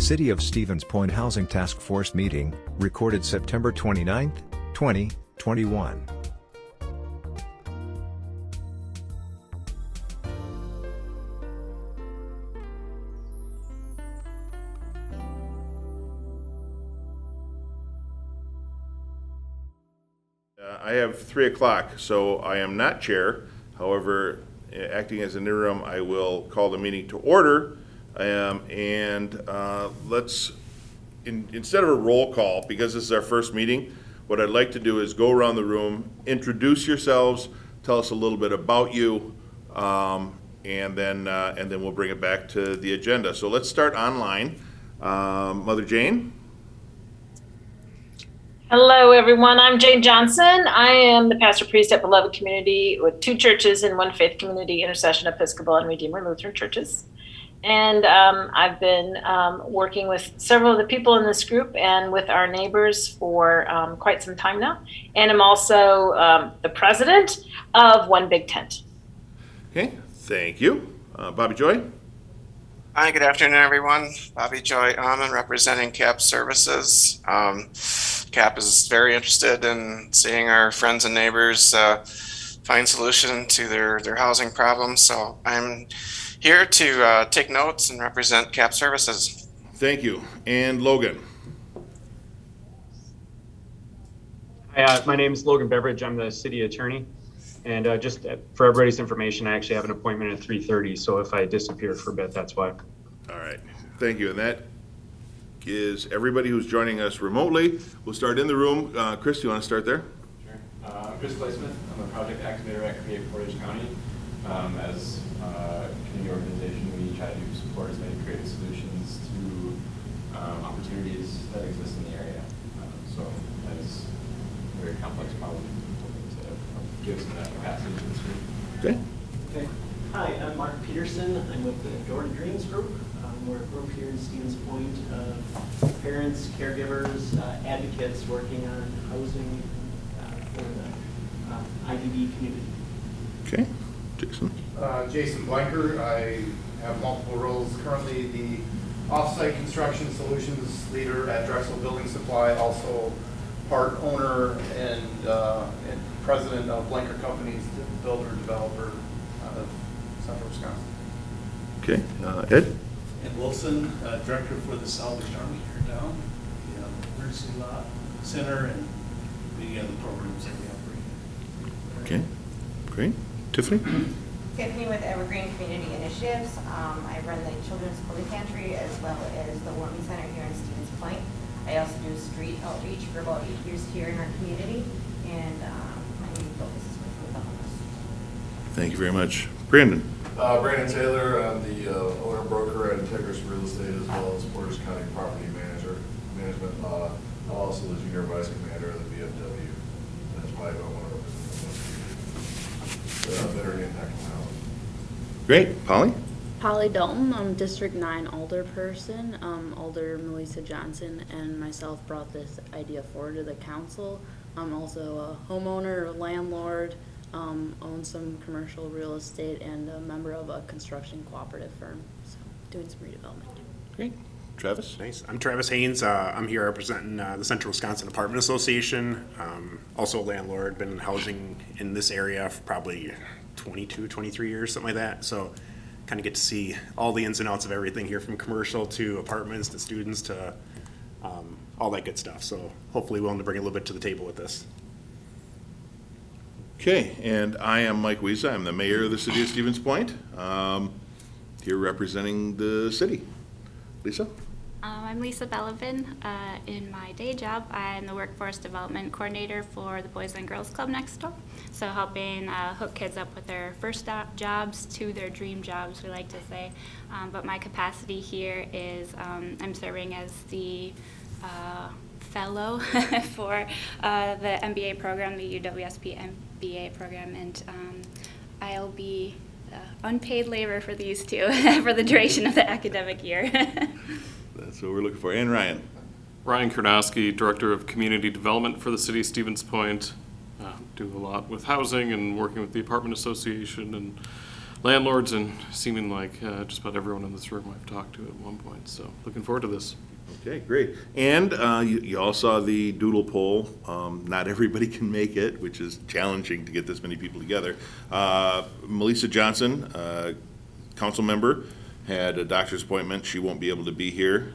City of Stevens Point Housing Task Force meeting, recorded September 29, 2021. I have 3 o'clock, so I am not chair. However, acting as an interim, I will call the meeting to order. Let's, instead of a roll call, because this is our first meeting, what I'd like to do is go around the room, introduce yourselves, tell us a little bit about you, and then we'll bring it back to the agenda. So let's start online. Mother Jane? Hello, everyone. I'm Jane Johnson. I am the pastor priest at Beloved Community with 2 churches and 1 faith community, Intercession Episcopal and Redeemer Lutheran churches. And I've been working with several of the people in this group and with our neighbors for quite some time now. And I'm also the president of One Big Tent. Okay, thank you. Bobby Joy? Hi, good afternoon, everyone. Bobby Joy Ahman representing CAP Services. CAP is very interested in seeing our friends and neighbors find solution to their housing problems. So I'm here to take notes and represent CAP Services. Thank you. And Logan? Hi, my name is Logan Beveridge. I'm the city attorney. And just for everybody's information, I actually have an appointment at 3:30. So if I disappear for a bit, that's why. All right. Thank you. And that is everybody who's joining us remotely. We'll start in the room. Chris, do you want to start there? Sure. I'm Chris Glassman. I'm a project activator at Create Portage County. As a community organization, we try to support as many creative solutions to opportunities that exist in the area. So that is a very complex problem. To give some of that capacity to this group. Okay. Hi, I'm Mark Peterson. I'm with the Door to Dreams group. We're a group here in Stevens Point of parents, caregivers, advocates working on housing for the IDD community. Okay. Jason? Jason Blenker. I have multiple roles. Currently the off-site construction solutions leader at Drexel Building Supply, also part owner and president of Blenker Companies, builder developer out of Central Wisconsin. Okay. Ed? Ed Wilson, director for the Salvage Army here down, the Emergency Law Center, and the other programs that we operate. Okay. Great. Tiffany? Tiffany with Evergreen Community Initiatives. I run the Children's Clothing Pantry as well as the Warming Center here in Stevens Point. I also do street outreach for about 8 years here in our community, and my main focus is working with the homeless. Thank you very much. Brandon? Brandon Taylor. I'm the owner broker at Integris Real Estate as well as Portage County Property Management Law. I'm also the junior vice commander of the VFW. That's why I don't want to represent the veteran impact on housing. Great. Polly? Polly Dalton. I'm District 9 alderperson. Alder Melissa Johnson and myself brought this idea forward to the council. I'm also a homeowner, a landlord, own some commercial real estate, and a member of a construction cooperative firm. So doing some redevelopment. Great. Travis? Nice. I'm Travis Haynes. I'm here representing the Central Wisconsin Apartment Association. Also a landlord, been in housing in this area for probably 22, 23 years, something like that. So kind of get to see all the ins and outs of everything here, from commercial to apartments to students to all that good stuff. So hopefully willing to bring a little bit to the table with this. Okay, and I am Mike Wiese. I'm the mayor of the city of Stevens Point, here representing the city. Lisa? I'm Lisabellovin. In my day job, I'm the workforce development coordinator for the Boys and Girls Club next door. So helping hook kids up with their first jobs to their dream jobs, we like to say. But my capacity here is I'm serving as the fellow for the MBA program, the UWSP MBA program, and I'll be unpaid labor for these two for the duration of the academic year. That's what we're looking for. And Ryan? Ryan Karnowski, Director of Community Development for the City of Stevens Point. Do a lot with housing and working with the Apartment Association and landlords and seeming like just about everyone in this room I've talked to at one point. So looking forward to this. Okay, great. And you all saw the doodle poll. Not everybody can make it, which is challenging to get this many people together. Melissa Johnson, council member, had a doctor's appointment. She won't be able to be here.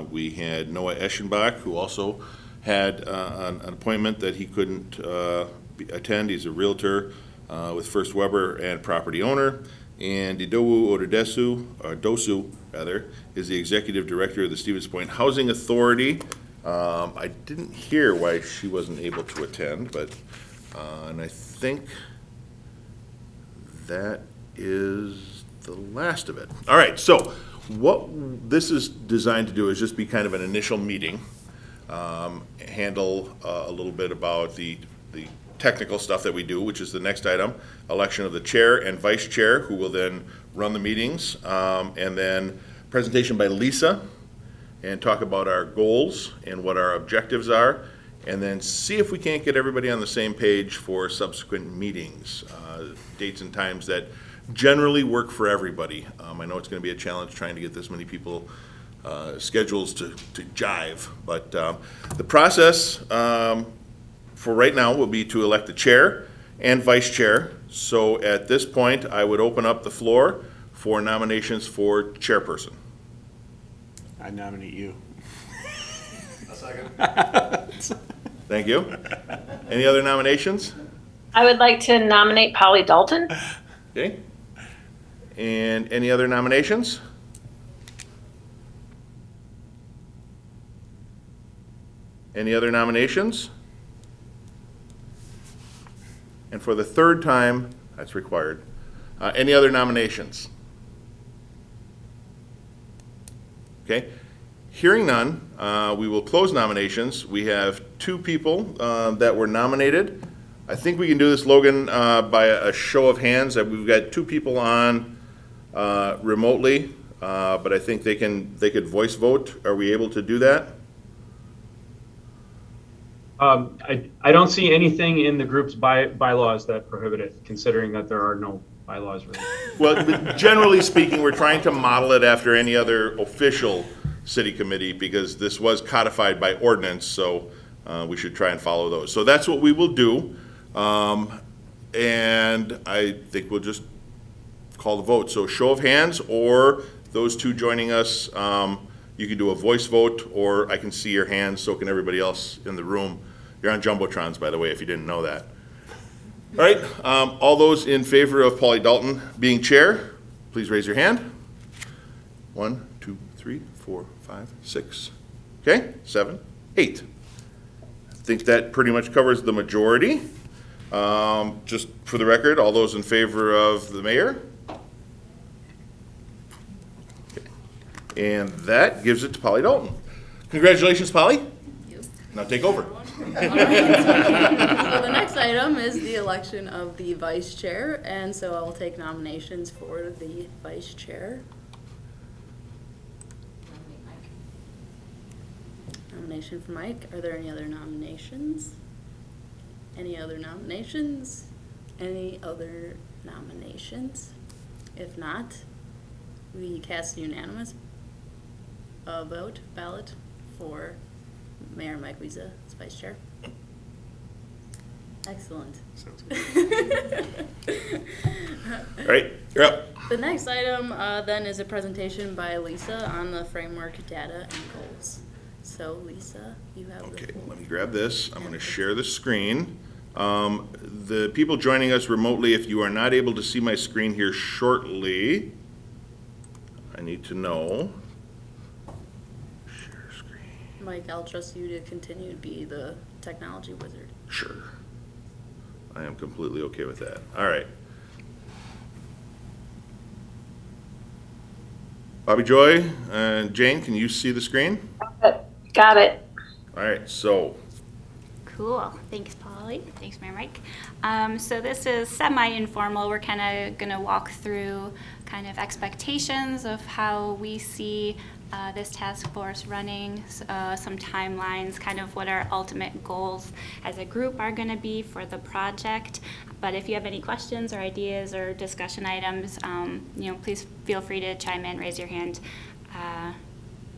We had Noah Eschenbach, who also had an appointment that he couldn't attend. He's a realtor with First Weber and property owner. And Idowu Dosu is the executive director of the Stevens Point Housing Authority. I didn't hear why she wasn't able to attend, but, and I think that is the last of it. All right, so what this is designed to do is just be kind of an initial meeting, handle a little bit about the technical stuff that we do, which is the next item, election of the chair and vice chair, who will then run the meetings, and then presentation by Lisa, and talk about our goals and what our objectives are, and then see if we can't get everybody on the same page for subsequent meetings, dates and times that generally work for everybody. I know it's going to be a challenge trying to get this many people schedules to jive, but the process for right now will be to elect the chair and vice chair. So at this point, I would open up the floor for nominations for chairperson. I nominate you. A second. Thank you. Any other nominations? I would like to nominate Polly Dalton. Okay. And any other nominations? Any other nominations? And for the third time, that's required, any other nominations? Okay. Hearing none, we will close nominations. We have two people that were nominated. I think we can do this, Logan, by a show of hands. We've got two people on remotely, but I think they could voice vote. Are we able to do that? I don't see anything in the group's bylaws that prohibit it, considering that there are no bylaws really. Well, generally speaking, we're trying to model it after any other official city committee, because this was codified by ordinance, so we should try and follow those. So that's what we will do, and I think we'll just call the vote. So show of hands, or those two joining us, you can do a voice vote, or I can see your hands, so can everybody else in the room. You're on Jumbotrons, by the way, if you didn't know that. All right, all those in favor of Polly Dalton being chair, please raise your hand. 1, 2, 3, 4, 5, 6. Okay, 7, 8. I think that pretty much covers the majority. Just for the record, all those in favor of the mayor? And that gives it to Polly Dalton. Congratulations, Polly. Thank you. Now take over. So the next item is the election of the vice chair, and so I'll take nominations for the vice chair. Nomination for Mike. Are there any other nominations? Any other nominations? Any other nominations? If not, we cast a unanimous ballot for Mayor Mike Wiese as vice chair. Excellent. Sounds good. All right, you're up. The next item then is a presentation by Lisa on the framework data and goals. So Lisa, you have Okay, the floor. let me grab this. I'm going to share the screen. The people joining us remotely, if you are not able to see my screen here shortly, I need to know. Share screen. Mike, I'll trust you to continue to be the technology wizard. Sure. I am completely okay with that. All right. Bobby Joy and Jane, can you see the screen? Got it. All right, so Cool. Thanks, Polly. Thanks, Mayor Mike. So this is semi-informal. We're kind of going to walk through kind of expectations of how we see this task force running, some timelines, kind of what our ultimate goals as a group are going to be for the project. But if you have any questions or ideas or discussion items, please feel free to chime in, raise your hand.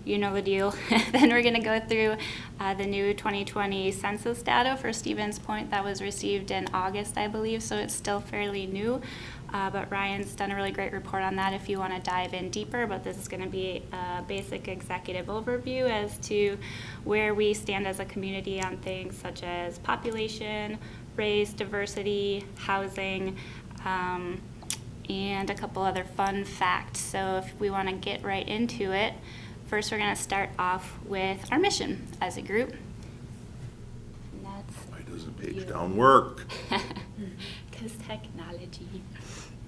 You know the deal. Then we're going to go through the new 2020 census data for Stevens Point that was received in August, I believe, so it's still fairly new. But Ryan's done a really great report on that if you want to dive in deeper, but this is going to be a basic executive overview as to where we stand as a community on things such as population, race, diversity, housing, and a couple other fun facts. So if we want to get right into it, first we're going to start off with our mission as a group. And that's Why doesn't page down work? because technology.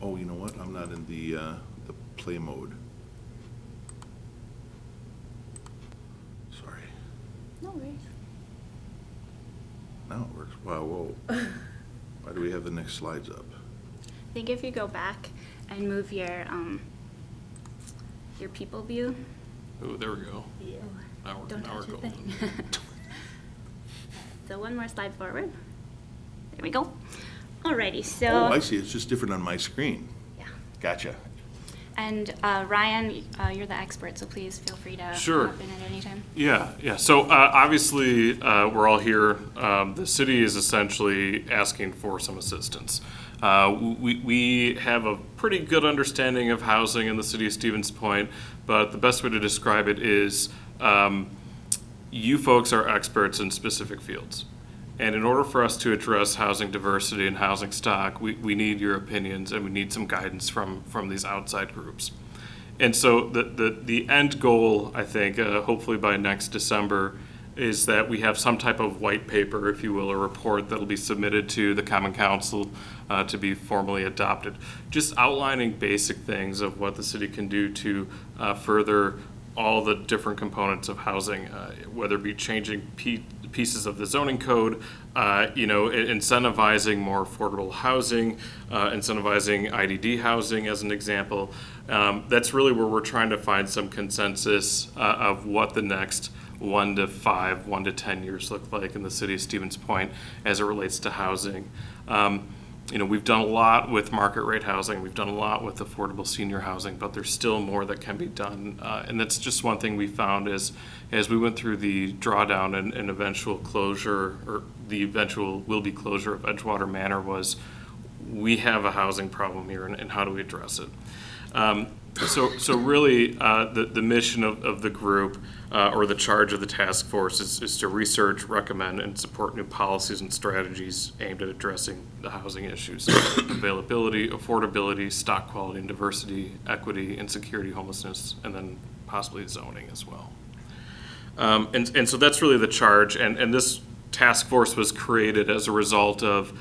Oh, you know what? I'm not in the play mode. Sorry. No worries. Now it works. Wow, whoa. Why do we have the next slides up? I think if you go back and move your people view. Oh, there we go. Yeah. Now Don't we're touch a going. thing. So one more slide forward. There we go. Alrighty, so. Oh, I see. It's just different on my screen. Yeah. Gotcha. And Ryan, you're the expert, so please feel free to Sure. hop in at any time. Yeah. So obviously, we're all here. The city is essentially asking for some assistance. We have a pretty good understanding of housing in the city of Stevens Point, but the best way to describe it is you folks are experts in specific fields. And in order for us to address housing diversity and housing stock, we need your opinions and we need some guidance from these outside groups. And so the end goal, I think, hopefully by next December, is that we have some type of white paper, if you will, a report that'll be submitted to the Common Council to be formally adopted. Just outlining basic things of what the city can do to further all the different components of housing, whether it be changing pieces of the zoning code, incentivizing more affordable housing, incentivizing IDD housing as an example. That's really where we're trying to find some consensus of what the next 1 to 5, 1 to 10 years look like in the city of Stevens Point as it relates to housing. We've done a lot with market rate housing, we've done a lot with affordable senior housing, but there's still more that can be done. And that's just one thing we found as we went through the drawdown and eventual closure, or the eventual will-be closure of Edgewater Manor, was we have a housing problem here, and how do we address it? So really, the mission of the group, or the charge of the task force, is to research, recommend, and support new policies and strategies aimed at addressing the housing issues: availability, affordability, stock quality and diversity, equity, insecurity, homelessness, and then possibly zoning as well. And so that's really the charge. And this task force was created as a result of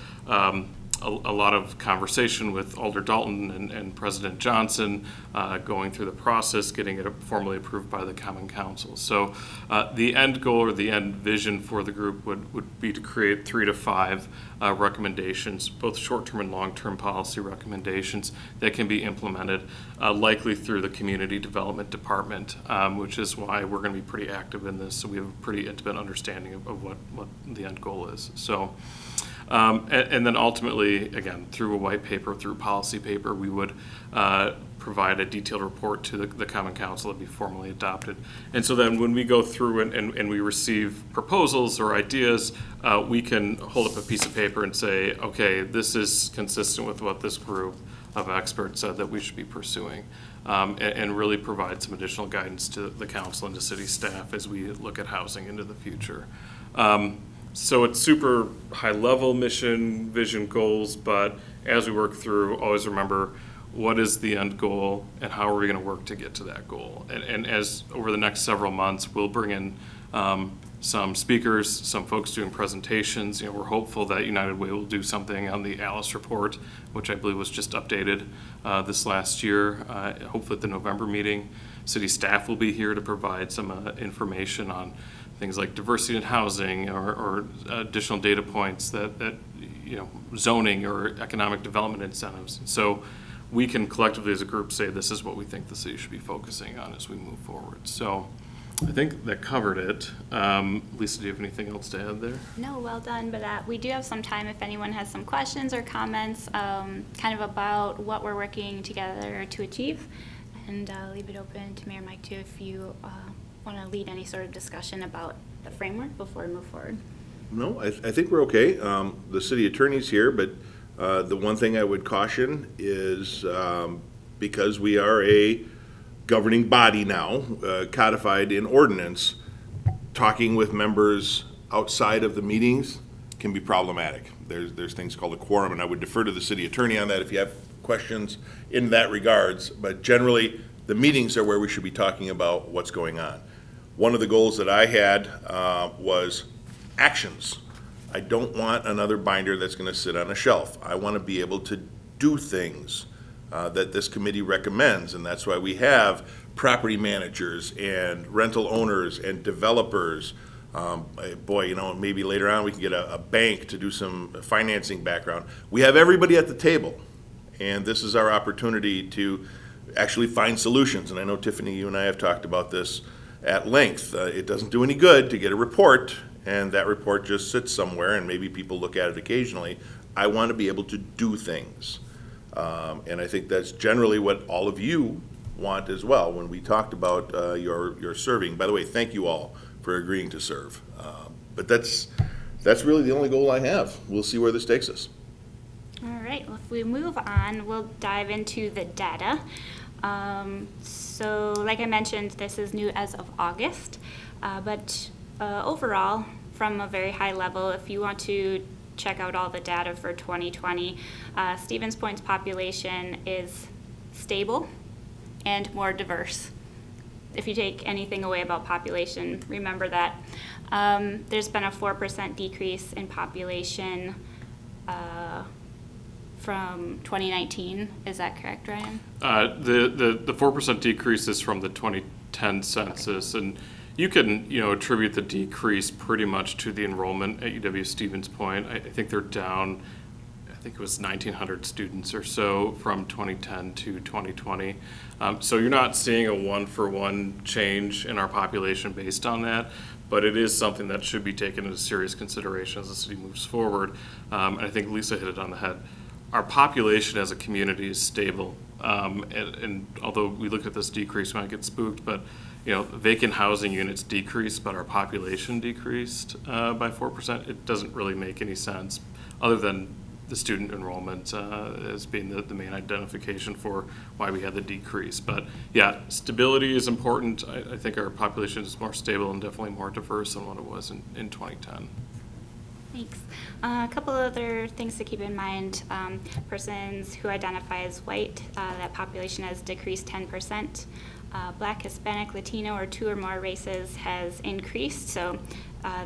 a lot of conversation with Alder Dalton and President Johnson, going through the process, getting it formally approved by the Common Council. So the end goal, or the end vision for the group, would be to create 3 to 5 recommendations, both short-term and long-term policy recommendations that can be implemented, likely through the Community Development Department, which is why we're going to be pretty active in this, so we have a pretty intimate understanding of what the end goal is. So. And then ultimately, again, through a white paper, through policy paper, we would provide a detailed report to the Common Council that be formally adopted. And so then when we go through and we receive proposals or ideas, we can hold up a piece of paper and say, okay, this is consistent with what this group of experts said that we should be pursuing, and really provide some additional guidance to the council and to city staff as we look at housing into the future. So it's super high level mission, vision, goals, but as we work through, always remember what is the end goal and how are we going to work to get to that goal. And as over the next several months, we'll bring in some speakers, some folks doing presentations. We're hopeful that United Way will do something on the Alice report, which I believe was just updated this last year, hopefully at the November meeting. City staff will be here to provide some information on things like diversity in housing, or additional data points that zoning or economic development incentives. So we can collectively as a group say this is what we think the city should be focusing on as we move forward. So I think that covered it. Lisa, do you have anything else to add there? No, well done, but we do have some time if anyone has some questions or comments kind of about what we're working together to achieve. And I'll leave it open to Mayor Mike too if you want to lead any sort of discussion about the framework before we move forward. No, I think we're okay. The city attorney's here, but the one thing I would caution is because we are a governing body now, codified in ordinance, talking with members outside of the meetings can be problematic. There's things called a quorum, and I would defer to the city attorney on that if you have questions in that regards. But generally, the meetings are where we should be talking about what's going on. One of the goals that I had was actions. I don't want another binder that's going to sit on a shelf. I want to be able to do things that this committee recommends, and that's why we have property managers and rental owners and developers. Boy, you know, maybe later on we can get a bank to do some financing background. We have everybody at the table, and this is our opportunity to actually find solutions. And I know, Tiffany, you and I have talked about this at length. It doesn't do any good to get a report and that report just sits somewhere and maybe people look at it occasionally. I want to be able to do things. And I think that's generally what all of you want as well when we talked about your serving. By the way, thank you all for agreeing to serve. But that's really the only goal I have. We'll see where this takes us. All right, well, if we move on, we'll dive into the data. So like I mentioned, this is new as of August, but overall, from a very high level, if you want to check out all the data for 2020, Stevens Point's population is stable and more diverse. If you take anything away about population, remember that. There's been a 4% decrease in population from 2019. Is that correct, Ryan? The 4% decrease is from the 2010 census, and you can attribute the decrease pretty much to the enrollment at UW Stevens Point. I think they're down. I think it was 1,900 students or so from 2010 to 2020. So you're not seeing a one-for-one change in our population based on that, but it is something that should be taken into serious consideration as the city moves forward. And I think Lisa hit it on the head. Our population as a community is stable, and although we look at this decrease, we might get spooked, but vacant housing units decreased, but our population decreased by 4%. It doesn't really make any sense, other than the student enrollment as being the main identification for why we had the decrease. But yeah, stability is important. I think our population is more stable and definitely more diverse than what it was in 2010. Thanks. A couple other things to keep in mind. Persons who identify as white, that population has decreased 10%. Black, Hispanic, Latino, or two or more races has increased, so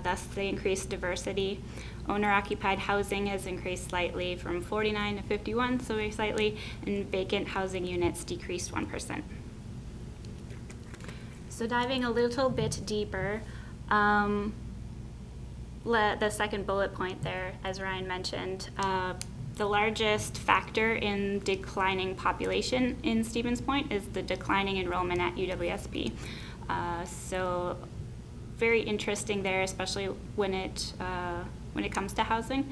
thus the increased diversity. Owner-occupied housing has increased slightly from 49 to 51, so very slightly, and vacant housing units decreased 1%. So diving a little bit deeper, the second bullet point there, as Ryan mentioned, the largest factor in declining population in Stevens Point is the declining enrollment at UWSP. So very interesting there, especially when it comes to housing.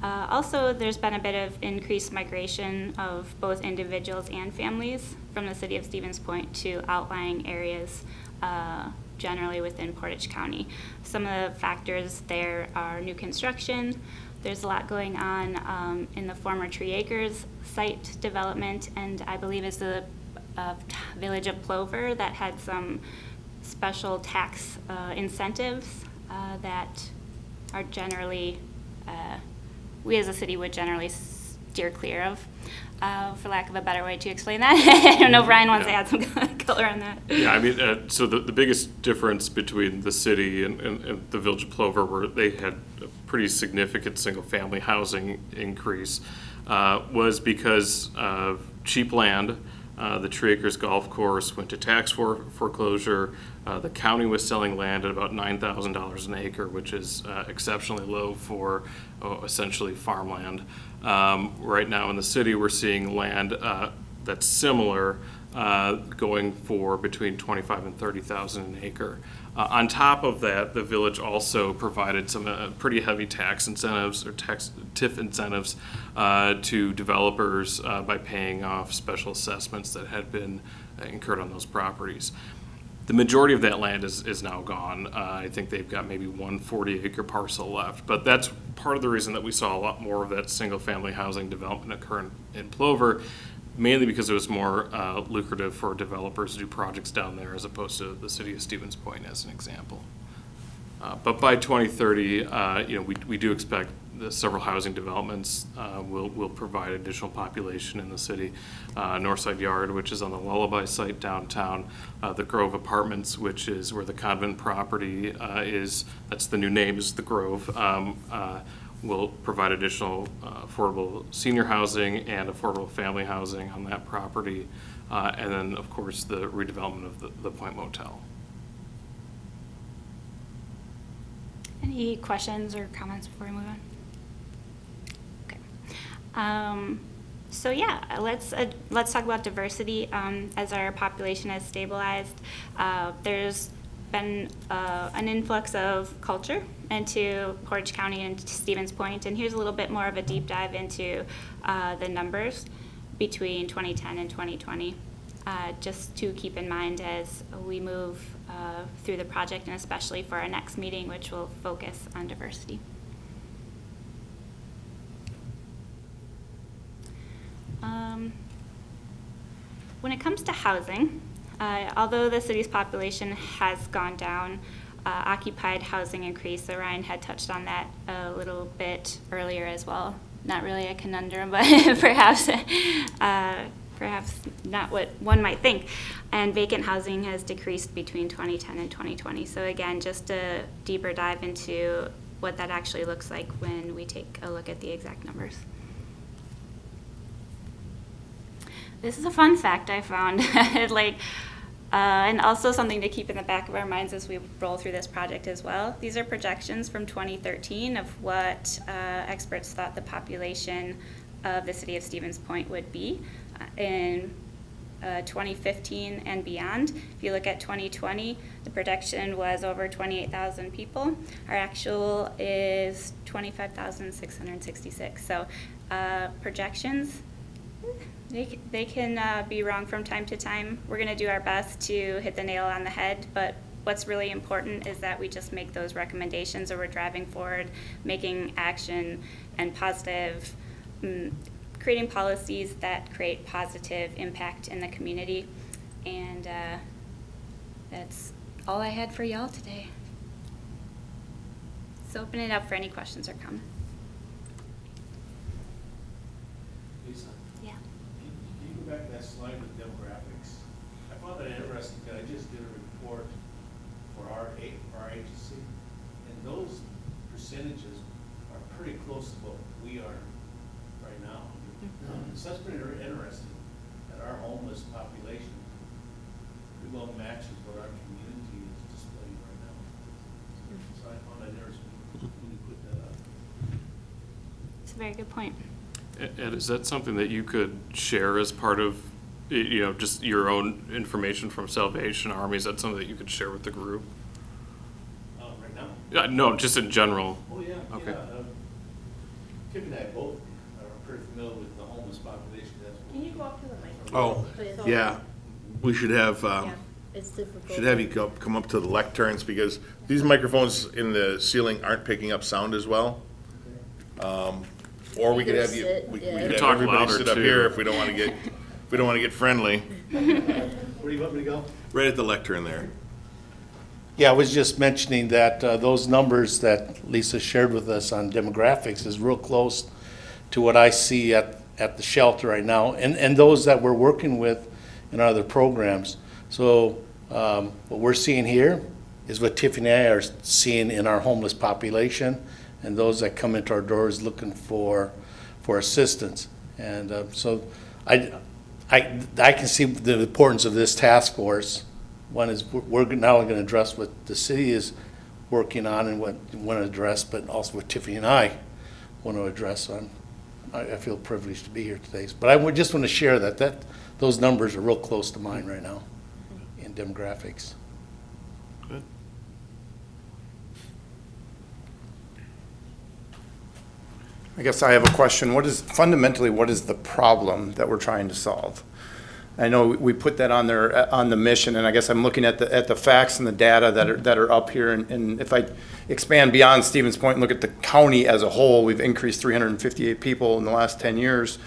Also, there's been a bit of increased migration of both individuals and families from the city of Stevens Point to outlying areas, generally within Portage County. Some of the factors there are new construction. There's a lot going on in the former Tree Acres site development, and I believe it's the village of Plover that had some special tax incentives that are generally, we as a city would generally steer clear of, for lack of a better way to explain that. I don't know if Ryan wants to add some color on that. Yeah, I mean, so the biggest difference between the city and the village of Plover, where they had a pretty significant single-family housing increase, was because of cheap land The Tree Acres Golf Course went to tax foreclosure. The county was selling land at about $9,000 an acre, which is exceptionally low for essentially farmland. Right now in the city, we're seeing land that's similar, going for between $25,000 and $30,000 an acre. On top of that, the village also provided some pretty heavy tax incentives or TIF incentives to developers by paying off special assessments that had been incurred on those properties. The majority of that land is now gone. I think they've got maybe one 40-acre parcel left, but that's part of the reason that we saw a lot more of that single-family housing development occur in Plover, mainly because it was more lucrative for developers to do projects down there as opposed to the city of Stevens Point, as an example. But by 2030, we do expect the several housing developments will provide additional population in the city. Northside Yard, which is on the Lullaby site downtown, the Grove Apartments, which is where the convent property is, that's the new name, is the Grove, will provide additional affordable senior housing and affordable family housing on that property. And then, of course, the redevelopment of the Point Motel. Any questions or comments before we move on? Okay. So yeah, let's talk about diversity. As our population has stabilized, there's been an influx of culture into Portage County and Stevens Point, and here's a little bit more of a deep dive into the numbers between 2010 and 2020, just to keep in mind as we move through the project, and especially for our next meeting, which will focus on diversity. When it comes to housing, although the city's population has gone down, occupied housing increased. So Ryan had touched on that a little bit earlier as well. Not really a conundrum, but perhaps not what one might think. And vacant housing has decreased between 2010 and 2020. So again, just a deeper dive into what that actually looks like when we take a look at the exact numbers. This is a fun fact I found, and also something to keep in the back of our minds as we roll through this project as well. These are projections from 2013 of what experts thought the population of the city of Stevens Point would be in 2015 and beyond. If you look at 2020, the projection was over 28,000 people. Our actual is 25,666. So projections, they can be wrong from time to time. We're going to do our best to hit the nail on the head, but what's really important is that we just make those recommendations, or we're driving forward, making action and positive, creating policies that create positive impact in the community. And that's all I had for y'all today. So open it up for any questions or comments. Lisa? Yeah. Can you go back to that slide with demographics? I found that interesting because I just did a report for our agency, and those percentages are pretty close to what we are right now. So that's pretty interesting that our homeless population pretty well matches what our community is displaying right now. So I found that interesting when you put that up. It's a very good point. Ed, is that something that you could share as part of, just your own information from Salvation Army? Is that something that you could share with the group? Right now? Yeah, no, just in general. Oh, yeah. Okay. Yeah, Tim and I both are pretty familiar with the homeless population. That's what Can you go up to the microphone? Oh, yeah. We should have, It's difficult. should have you come up to the lecterns, because these microphones in the ceiling aren't picking up sound as well. Or we could have you, we could have talk everybody louder, sit up too. here if we don't want to get friendly. Where do you want me to go? Right at the lectern there. Yeah, I was just mentioning that those numbers that Lisa shared with us on demographics is real close to what I see at the shelter right now, and those that we're working with in our other programs. So what we're seeing here is what Tiffany and I are seeing in our homeless population, and those that come into our doors looking for assistance. And so I can see the importance of this task force. One is we're not only going to address what the city is working on and what we want to address, but also what Tiffany and I want to address. So I feel privileged to be here today. But I would just want to share that those numbers are real close to mine right now in demographics. Good. I guess I have a question. What is the problem that we're trying to solve? I know we put that on there on the mission, and I guess I'm looking at the facts and the data that are up here. And if I expand beyond Stevens Point and look at the county as a whole, we've increased 358 people in the last 10 years.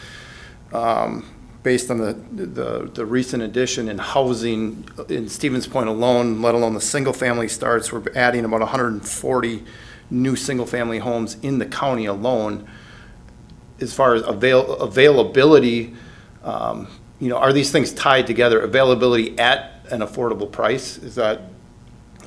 Based on the recent addition in housing in Stevens Point alone, let alone the single-family starts, we're adding about 140 new single-family homes in the county alone. As far as availability, are these things tied together? Availability at an affordable price, is that,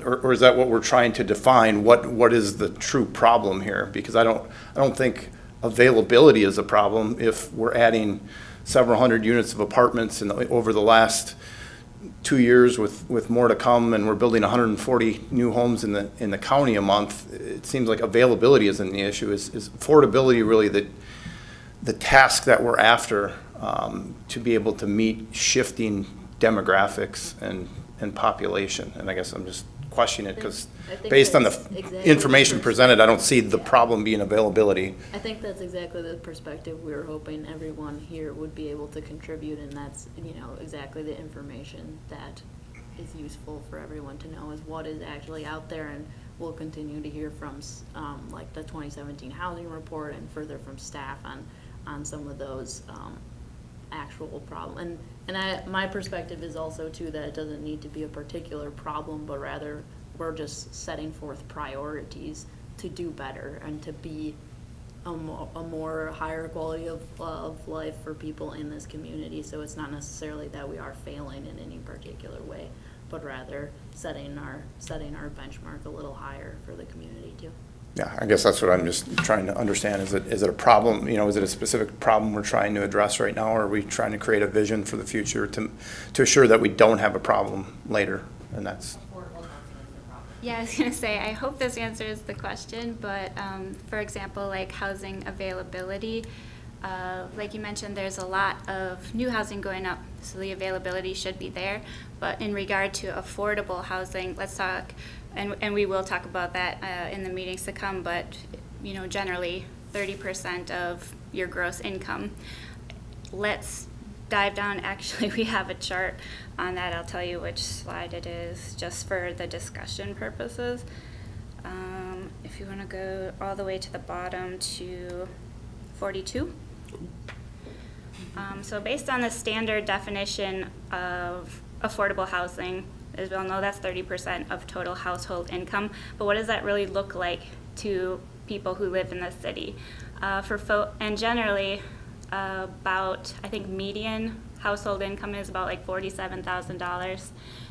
or is that what we're trying to define? What is the true problem here? Because I don't think availability is a problem if we're adding several hundred units of apartments over the last 2 years with more to come, and we're building 140 new homes in the county a month. It seems like availability isn't the issue. Is affordability really the task that we're after to be able to meet shifting demographics and population? And I guess I'm just questioning it because based on the information presented, I don't see the problem being availability. I think that's exactly the perspective we were hoping everyone here would be able to contribute, and that's, exactly the information that is useful for everyone to know is what is actually out there, and we'll continue to hear from like the 2017 housing report and further from staff on some of those actual problem. And my perspective is also too that it doesn't need to be a particular problem, but rather we're just setting forth priorities to do better and to be a more higher quality of life for people in this community. So it's not necessarily that we are failing in any particular way, but rather setting our benchmark a little higher for the community too. Yeah, I guess that's what I'm just trying to understand. Is it a problem? Is it a specific problem we're trying to address right now, or are we trying to create a vision for the future to assure that we don't have a problem later? And that's. Yeah, I was going to say, I hope this answers the question, but for example, like housing availability, like you mentioned, there's a lot of new housing going up, so the availability should be there. But in regard to affordable housing, let's talk, and we will talk about that in the meetings to come, but generally 30% of your gross income. Let's dive down. Actually, we have a chart on that. I'll tell you which slide it is just for the discussion purposes. If you want to go all the way to the bottom to 42. So based on the standard definition of affordable housing, as we all know, that's 30% of total household income. But what does that really look like to people who live in the city? And generally, about, I think median household income is about like $47,000.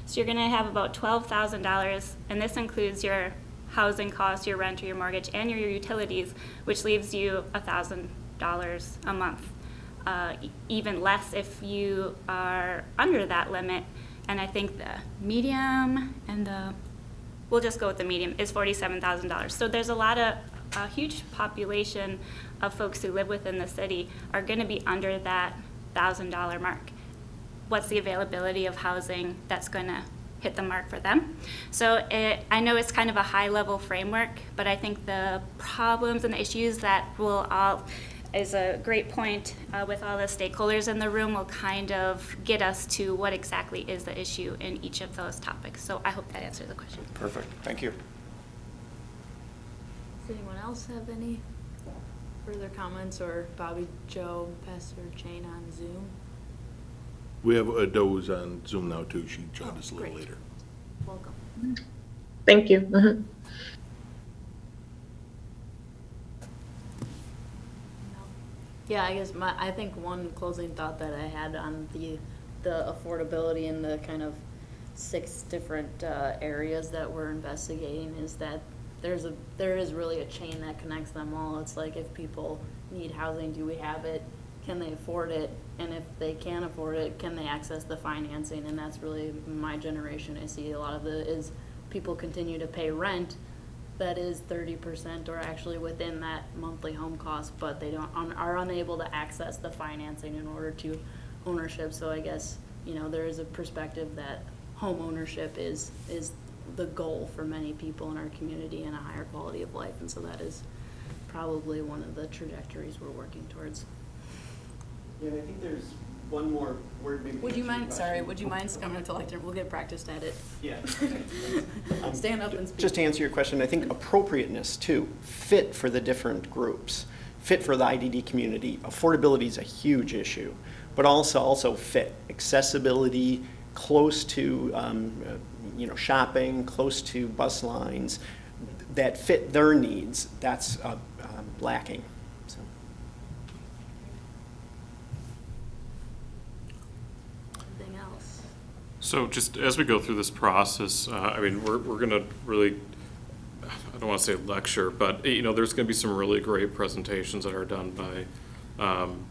So you're gonna have about $12,000, and this includes your housing costs, your rent or your mortgage, and your utilities, which leaves you $1,000 a month. Even less if you are under that limit. And I think the medium and we'll just go with the medium, is $47,000. So there's a huge population of folks who live within the city are going to be under that $1,000 mark. What's the availability of housing that's going to hit the mark for them? So I know it's kind of a high-level framework, but I think the problems and the issues that is a great point with all the stakeholders in the room will kind of get us to what exactly is the issue in each of those topics. So I hope that answers the question. Perfect. Thank you. Does anyone else have any further comments, or Bobby, Joe, Pastor Jane on Zoom? We have a Doe's on Zoom now too. She joined us a little great. later. Welcome. Thank you. Mm-hmm. Yeah, I guess I think one closing thought that I had on the affordability and the kind of 6 different areas that we're investigating is that there is really a chain that connects them all. It's like if people need housing, do we have it? can they afford it? And if they can't afford it, can they access the financing? And that's really my generation. I see a lot of it is people continue to pay rent that is 30% or actually within that monthly home cost, but they are unable to access the financing in order to ownership. So I guess, you know, there is a perspective that home ownership is the goal for many people in our community and a higher quality of life. And so that is probably one of the trajectories we're working towards. Yeah, I think there's one more word. Maybe Would you mind, sorry, would you mind coming to lectern? We'll get practiced at it. Yeah. Stand up and speak. Just to answer your question, I think appropriateness too, fit for the different groups, fit for the IDD community. Affordability is a huge issue, but also fit, accessibility, close to shopping, close to bus lines, that fit their needs. That's lacking. So. Anything else? So just as we go through this process, I mean, we're going to really, I don't want to say lecture, but, you know, there's going to be some really great presentations that are done by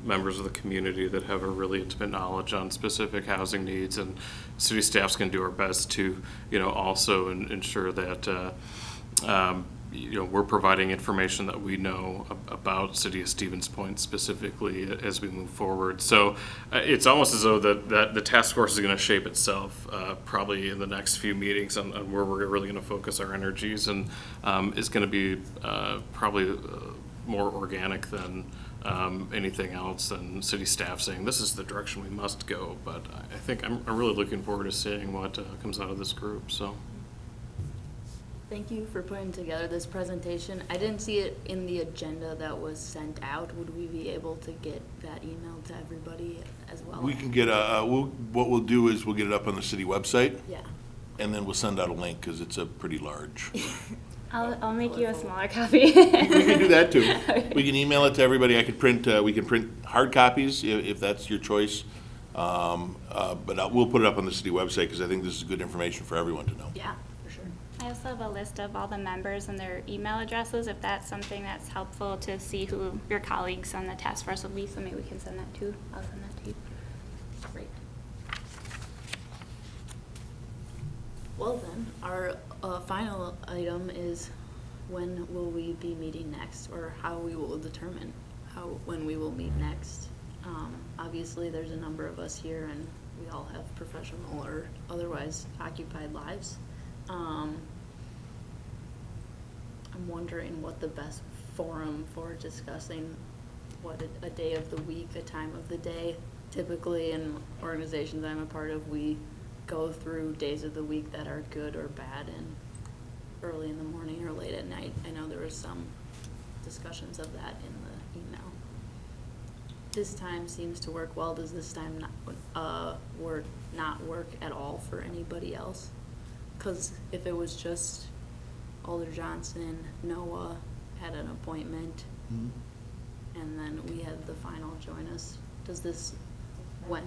members of the community that have a really intimate knowledge on specific housing needs, and city staff's going to do our best to, you know, also ensure that, you know, we're providing information that we know about City of Stevens Point specifically as we move forward. So it's almost as though that the task force is going to shape itself probably in the next few meetings on where we're really going to focus our energies, and is going to be probably more organic than anything else, than city staff saying this is the direction we must go. But I think I'm really looking forward to seeing what comes out of this group. So. Thank you for putting together this presentation. I didn't see it in the agenda that was sent out. Would we be able to get that email to everybody as well? We can get what we'll do is we'll get it up on the city website. Yeah. And then we'll send out a link because it's a pretty large. I'll make you a smaller copy. We can do that too. We can email it to everybody. I could print, we can print hard copies if that's your choice. But we'll put it up on the city website because I think this is good information for everyone to know. Yeah, for sure. I also have a list of all the members and their email addresses, if that's something that's helpful to see who your colleagues on the task force will be, so maybe we can send that too. I'll send that to you. Great. Well then, our final item is when will we be meeting next, or how we will determine when we will meet next. Obviously, there's a number of us here, and we all have professional or otherwise occupied lives. I'm wondering what the best forum for discussing what a day of the week, a time of the day. Typically in organizations I'm a part of, we go through days of the week that are good or bad, and early in the morning or late at night. I know there was some discussions of that in the email. This time seems to work well. Does this time not work at all for anybody else? Because if it was just Alder Johnson, Noah had an appointment, and then we had the final join us, does this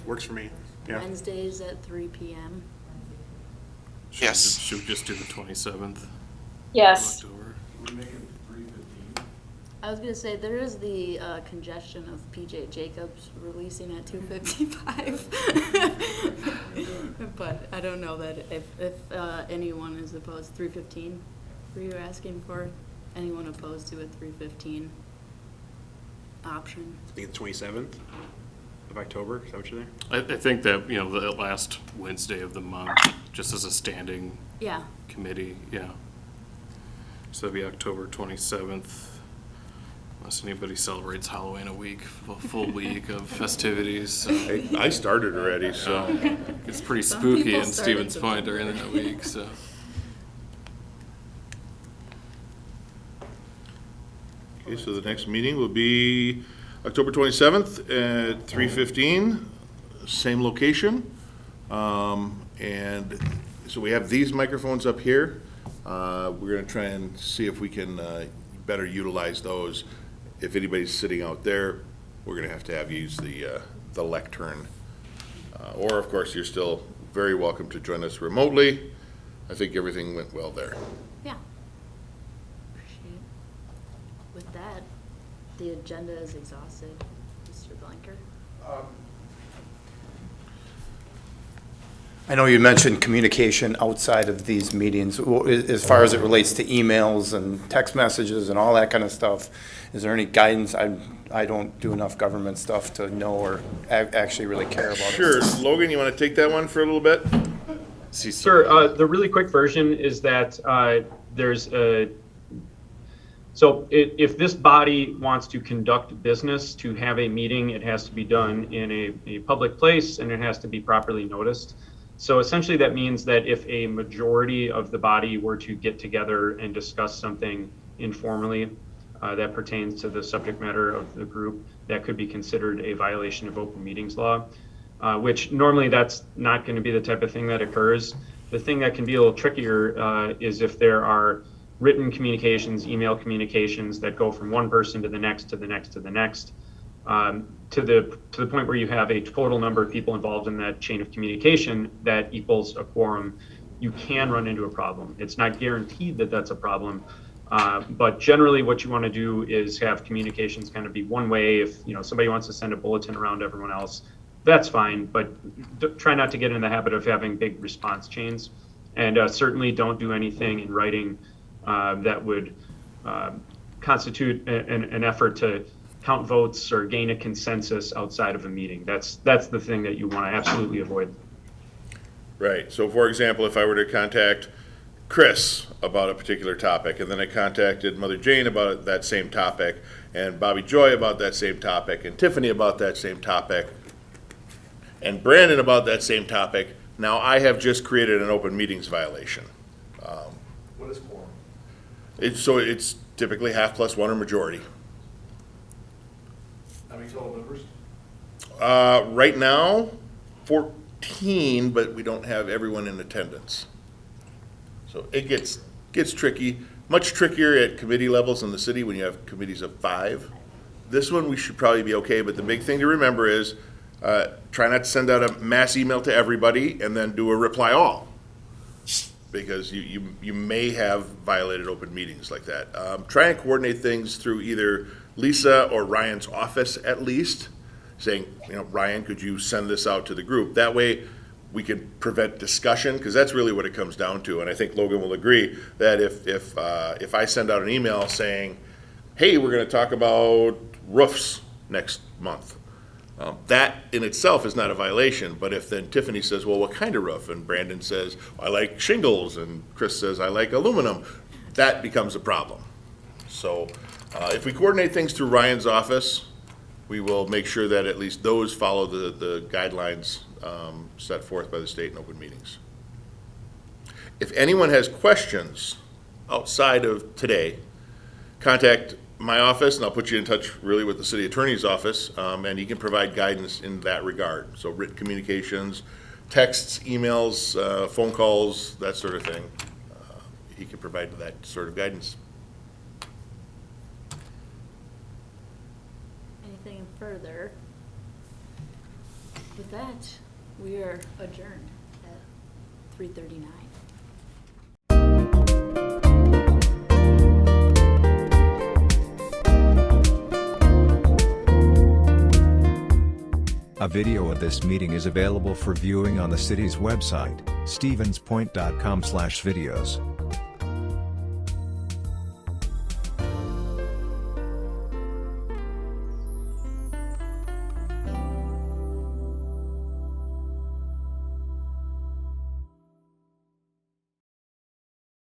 Works for me. Yeah. Wednesdays at 3 p.m.? Yes. Should we just do the 27th? Yes. Of October? Would make it 3:15. I was gonna say there is the congestion of PJ Jacobs releasing at 2:55, but I don't know that if anyone is opposed. 3:15. Were you asking for anyone opposed to a 3:15 option? I think the 27th of October. Is that what you're there? I think that, you know, the last Wednesday of the month, just as a standing committee, yeah. So that'd be October 27th, unless anybody celebrates Halloween a full week of festivities. So. I started already, so. It's pretty Some spooky people in started Stevens Point during that week, so. Okay, so the next meeting will be October 27th at 3:15, same location. And so we have these microphones up here. We're going to try and see if we can better utilize those. If anybody's sitting out there, we're going to have you use the lectern. Or, of course, you're still very welcome to join us remotely. I think everything went well there. Yeah. Appreciate it. With that, the agenda is exhausted. Mr. Blenker. I know you mentioned communication outside of these meetings, as far as it relates to emails and text messages and all that kind of stuff. Is there any guidance? I don't do enough government stuff to know or actually really care about it. Sure. Logan, you want to take that one for a little bit? Sure. The really quick version is that if this body wants to conduct business, to have a meeting, it has to be done in a public place and it has to be properly noticed. So essentially that means that if a majority of the body were to get together and discuss something informally that pertains to the subject matter of the group, that could be considered a violation of open meetings law, which normally that's not going to be the type of thing that occurs. The thing that can be a little trickier is if there are written communications, email communications that go from one person to the next, to the next, to the next, to the point where you have a total number of people involved in that chain of communication that equals a quorum. You can run into a problem. It's not guaranteed that that's a problem, but generally what you want to do is have communications kind of be one way. If somebody wants to send a bulletin around to everyone else, that's fine, but try not to get in the habit of having big response chains, and certainly don't do anything in writing that would constitute an effort to count votes or gain a consensus outside of a meeting. That's the thing that you want to absolutely avoid. Right. So for example, if I were to contact Chris about a particular topic, and then I contacted Mother Jane about that same topic, and Bobby Joy about that same topic, and Tiffany about that same topic, and Brandon about that same topic, now I have just created an open meetings violation. What is quorum? It's typically half plus one or majority. How many total members? Right now, 14, but we don't have everyone in attendance. So it gets tricky, much trickier at committee levels in the city when you have committees of 5. This one we should probably be okay, but the big thing to remember is try not to send out a mass email to everybody and then do a reply all, because you may have violated open meetings like that. Try and coordinate things through either Lisa or Ryan's office at least, saying, Ryan, could you send this out to the group? That way we can prevent discussion, because that's really what it comes down to. And I think Logan will agree that if I send out an email saying, hey, we're going to talk about roofs next month, that in itself is not a violation. But if then Tiffany says, well, what kind of roof? And Brandon says, I like shingles, and Chris says, I like aluminum, that becomes a problem. So if we coordinate things through Ryan's office, we will make sure that at least those follow the guidelines set forth by the state in open meetings. If anyone has questions outside of today, contact my office, and I'll put you in touch really with the city attorney's office, and he can provide guidance in that regard. So written communications, texts, emails, phone calls, that sort of thing. He can provide that sort of guidance. Anything further? With that, we are adjourned at 3:39. A video of this meeting is available for viewing on the city's website, stevenspoint.com/videos.